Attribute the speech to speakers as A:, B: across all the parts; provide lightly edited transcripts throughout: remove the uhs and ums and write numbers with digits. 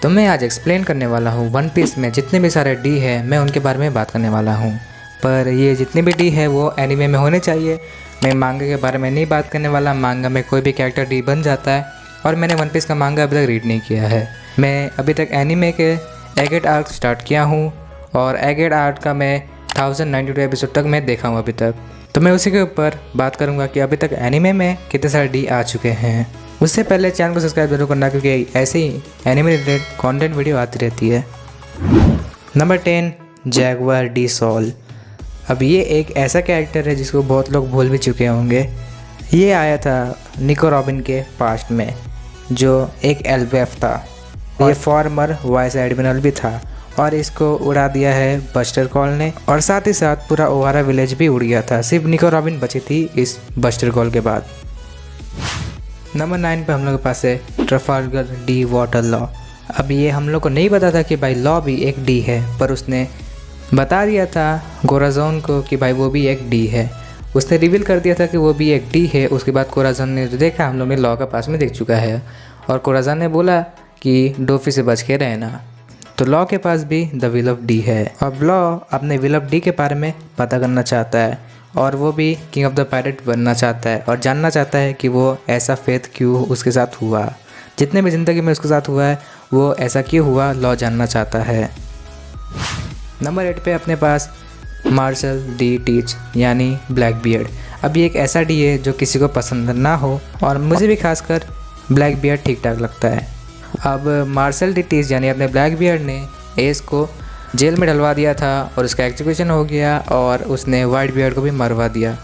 A: तो मैं आज एक्सप्लेन करने वाला हूँ वन पीस में जितने भी सारे डी है मैं उनके बारे में बात करने वाला हूँ। पर ये जितने भी डी है वो एनीमे में होने चाहिए। मैं मांगा के बारे में नहीं बात करने वाला। मांगा में कोई भी कैरेक्टर डी बन जाता है और मैंने वन पीस का मांगा अभी तक रीड नहीं किया है। मैं अभी तक एनीमे के एगेट आर्क स्टार्ट किया हूँ और एगेट आर्क का मैं 1092 एपिसोड तक मैं देखा हूँ अभी तक। तो मैं उसी के ऊपर बात करूँगा कि अभी तक एनीमे में कितने सारे डी आ चुके हैं। उससे पहले चैनल को सब्सक्राइब जरूर करना क्योंकि ऐसे ही एनिमे रिलेटेड कंटेंट वीडियो आती रहती है। Number 10 Jaguar D Saul. अब ये एक ऐसा कैरेक्टर है जिसको बहुत लोग भूल भी चुके होंगे। ये आया था निको रॉबिन के पास्ट में जो एक एलवेफ था। ये फॉर्मर वाइस एडमिरल भी था और इसको उड़ा दिया है बस्टर कॉल ने और साथ ही साथ पूरा ओहारा विलेज भी उड़ गया था। सिर्फ निको रॉबिन बची थी इस बस्टर कॉल के बाद। नंबर 9 पे हम लोग के पास है ट्रफाल्गर डी वाटर लॉ। अब ये हम लोग को नहीं पता था कि भाई लॉ भी एक डी है, पर उसने बता दिया था कोराज़ोन को कि भाई वो भी एक डी है। उसने रिवील कर दिया था कि वो भी एक डी है। उसके बाद कोराज़ोन ने जो देखा हम लोग ने लॉ का पास में देख चुका है और कोराज़ोन ने बोला कि डोफी से बच के रहना। तो लॉ के पास भी द विल ऑफ डी है। अब लॉ अपने विल ऑफ डी के बारे में पता करना चाहता है और वो भी किंग ऑफ द पायरेट बनना चाहता है और जानना चाहता है कि वो ऐसा फेथ क्यों उसके साथ हुआ। जितने भी ज़िंदगी में उसके साथ हुआ है वो ऐसा क्यों हुआ लॉ जानना चाहता है। नंबर 8 पे अपने पास मार्शल डी टीच यानी ब्लैक बियर्ड। अब ये एक ऐसा डी है जो किसी को पसंद ना हो और मुझे भी खासकर ब्लैक बियर्ड ठीक ठाक लगता है। अब मार्शल डी टीच यानी अपने ब्लैक बियर्ड ने एस को जेल में डलवा दिया था और उसका एग्जीक्यूशन हो गया और उसने वाइट बियर्ड को भी मरवा दिया।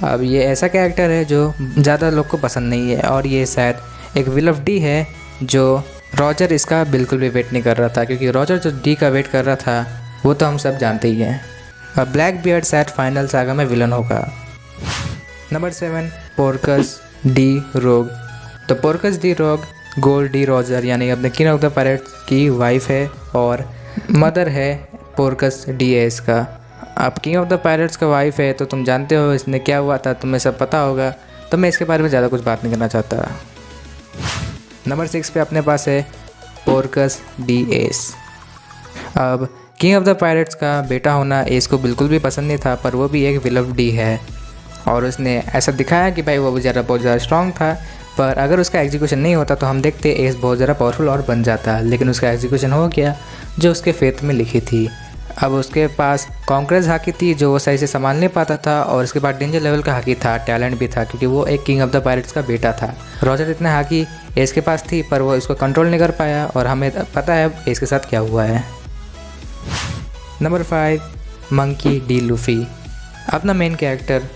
A: अब ये ऐसा कैरेक्टर है जो ज़्यादा लोग को पसंद नहीं है और ये शायद एक विल ऑफ डी है जो रॉजर इसका बिल्कुल भी वेट नहीं कर रहा था, क्योंकि रॉजर जो डी का वेट कर रहा था वो तो हम सब जानते ही हैं। अब ब्लैक बियर्ड शायद फाइनल सागा में विलन होगा। नंबर 7 पोर्कस डी रोग। तो पोर्कस डी रोग गोल्ड डी रॉजर यानी अपने किंग ऑफ द पायरेट्स की वाइफ है और मदर है पोर्कस डी एस का। अब किंग ऑफ द पायरेट्स का वाइफ है तो तुम जानते हो इसने क्या हुआ था, तुम्हें सब पता होगा, तो मैं इसके बारे में ज़्यादा कुछ बात नहीं करना चाहता। नंबर 6 पे अपने पास है पोर्कस डी एस। अब किंग ऑफ द पायरेट्स का बेटा होना एस को बिल्कुल भी पसंद नहीं था, पर वो भी एक विल ऑफ डी है और उसने ऐसा दिखाया कि भाई वो बहुत ज़्यादा स्ट्रॉन्ग था, पर अगर उसका एग्जीक्यूशन नहीं होता तो हम देखते एस बहुत ज़्यादा पावरफुल और बन जाता, लेकिन उसका एग्जीक्यूशन हो गया जो उसके फेथ में लिखी थी। अब उसके पास कॉन्क्रेज हाकी थी जो वो सही से संभाल नहीं पाता था और उसके बाद डेंजर लेवल का हाकी था, टैलेंट भी था क्योंकि वो एक किंग ऑफ द पायरेट्स का बेटा था। रॉजर इतना हाकी एस के पास थी पर वो इसको कंट्रोल नहीं कर पाया और हमें पता है एस के साथ क्या हुआ है। Number 5 monkey D Luffy. अपना मेन कैरेक्टर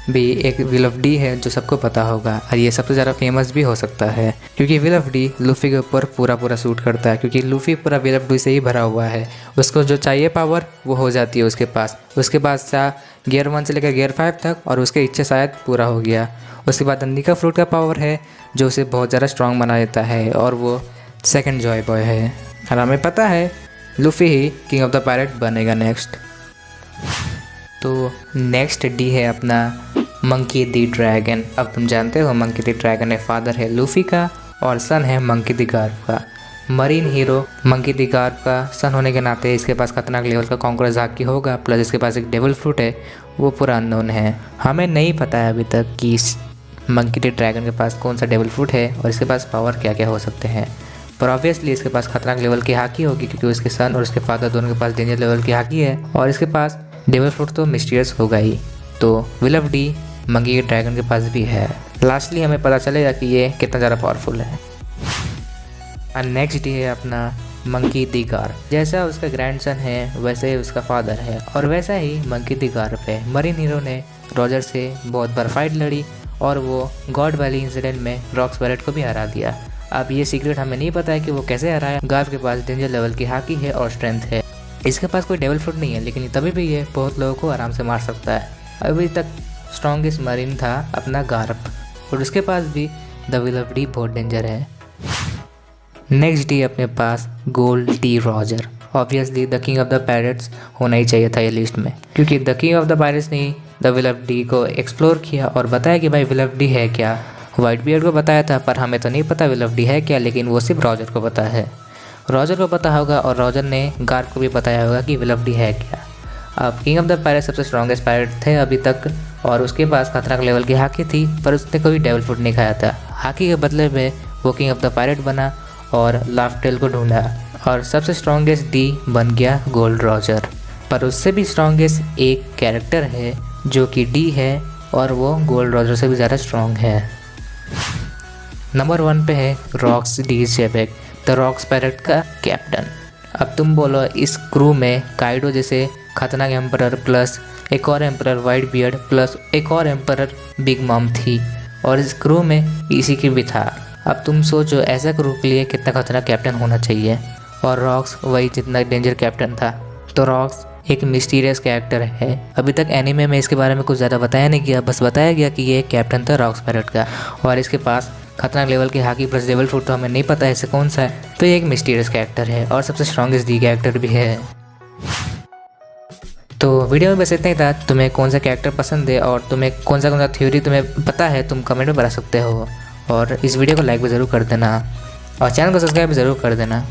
A: भी एक विल ऑफ डी है जो सबको पता होगा और ये सबसे ज़्यादा फेमस भी हो सकता है क्योंकि विल ऑफ डी लूफी के ऊपर पूरा सूट करता है, क्योंकि लूफी पूरा विल ऑफ डी से ही भरा हुआ है। उसको जो चाहिए पावर वो हो जाती है उसके पास। उसके पास था गियर 1 से लेकर गियर 5 तक और उसके इच्छा शायद पूरा हो गया। उसके बाद अंदिका फ्रूट का पावर है जो उसे बहुत ज़्यादा स्ट्रॉन्ग बना देता है और वो सेकेंड जॉय बॉय है और हमें पता है Luffy he king of the pirate बनेगा नेक्स्ट। तो नेक्स्ट डी है अपना मंकी दी ड्रैगन। अब तुम जानते हो मंकी दी ड्रैगन है फादर है लूफी का और सन है मंकी दी गार्प का। मरीन हीरो मंकी दी गार्प का सन होने के नाते इसके पास खतरनाक लेवल का कॉन्करर हाकी होगा, प्लस इसके पास एक डेविल फ्रूट है वो पूरा अननोन है। हमें नहीं पता है अभी तक कि इस मंकी दी ड्रैगन के पास कौन सा डेविल फ्रूट है और इसके पास पावर क्या क्या हो सकते हैं, पर ऑब्वियसली इसके पास खतरनाक लेवल की हाकी होगी क्योंकि उसके सन और उसके फादर दोनों के पास डेंजर लेवल की हाकी है और इसके पास डेविल फ्रूट तो मिस्टीरियस होगा ही। तो विल ऑफ डी मंकी के ड्रैगन के पास भी है। लास्टली हमें पता चलेगा कि ये कितना ज़्यादा पावरफुल है। और नेक्स्ट डी है अपना मंकी दी गार्प। जैसा उसका ग्रैंडसन है वैसे ही उसका फादर है और वैसा ही मंकी दी गार्प है। मरीन हीरो ने रॉजर से बहुत बार फाइट लड़ी और वो गॉड वैली इंसिडेंट में रॉक्स बैरेट को भी हरा दिया। अब ये सीक्रेट हमें नहीं पता है कि वो कैसे हराया। गार्प के पास डेंजर लेवल की हाकी है और स्ट्रेंथ है। इसके पास कोई डेविल फ्रूट नहीं है लेकिन तभी भी ये बहुत लोगों को आराम से मार सकता है। अभी तक स्ट्रॉन्गेस्ट मरीन था अपना गार्प और उसके पास भी द विल ऑफ डी बहुत डेंजर है। नेक्स्ट डी अपने पास Gold D Roger. Obviously the king of the pirates होना ही चाहिए था ये लिस्ट में, क्योंकि the king of the pirates ने द विल ऑफ डी को एक्सप्लोर किया और बताया कि भाई विल ऑफ डी है क्या। वाइट बियर्ड को बताया था पर हमें तो नहीं पता विल ऑफ डी है क्या, लेकिन वो सिर्फ रॉजर को पता है। रॉजर को पता होगा और रॉजर ने गार्ड को भी बताया होगा कि विलफ्डी है क्या। अब किंग ऑफ द पायरेट सबसे स्ट्रॉन्गेस्ट पायरेट थे अभी तक और उसके पास खतरनाक लेवल की हाकी थी, पर उसने कभी डेविल फूड नहीं खाया था। हाकी के बदले में वो किंग ऑफ द पायरेट बना और लाफ्टेल को ढूंढा और सबसे स्ट्रॉन्गेस्ट डी बन गया गोल्ड रॉजर। पर उससे भी स्ट्रॉन्गेस्ट एक कैरेक्टर है जो कि डी है और वो गोल्ड रॉजर से भी ज़्यादा स्ट्रॉन्ग है। नंबर 1 पे है rocks D Xebec, the rocks pirate का कैप्टन। अब तुम बोलो इस क्रू में काइडो जैसे खतरनाक एम्परर प्लस एक और एम्परर वाइट बियर्ड प्लस एक और एम्परर बिग मॉम थी और इस क्रू में इसी की भी था। अब तुम सोचो ऐसा क्रू के लिए कितना खतरनाक कैप्टन होना चाहिए और रॉक्स वही जितना डेंजर कैप्टन था। तो रॉक्स एक मिस्टीरियस कैरेक्टर है। अभी तक एनीमे में इसके बारे में कुछ ज़्यादा बताया नहीं गया, बस बताया गया कि ये एक कैप्टन था रॉक्स पायरेट का और इसके पास खतरनाक लेवल की हाकी प्लस डेविल फूड तो हमें नहीं पता ऐसे कौन सा है। तो ये एक मिस्टीरियस कैरेक्टर है और सबसे स्ट्रॉन्गेस्ट डी कैरेक्टर भी है। तो वीडियो में बस इतना ही था। तुम्हें कौन सा कैरेक्टर पसंद है और तुम्हें कौन सा थ्योरी तुम्हें पता है, तुम कमेंट में बता सकते हो और इस वीडियो को लाइक भी ज़रूर कर देना और चैनल को सब्सक्राइब भी ज़रूर कर देना।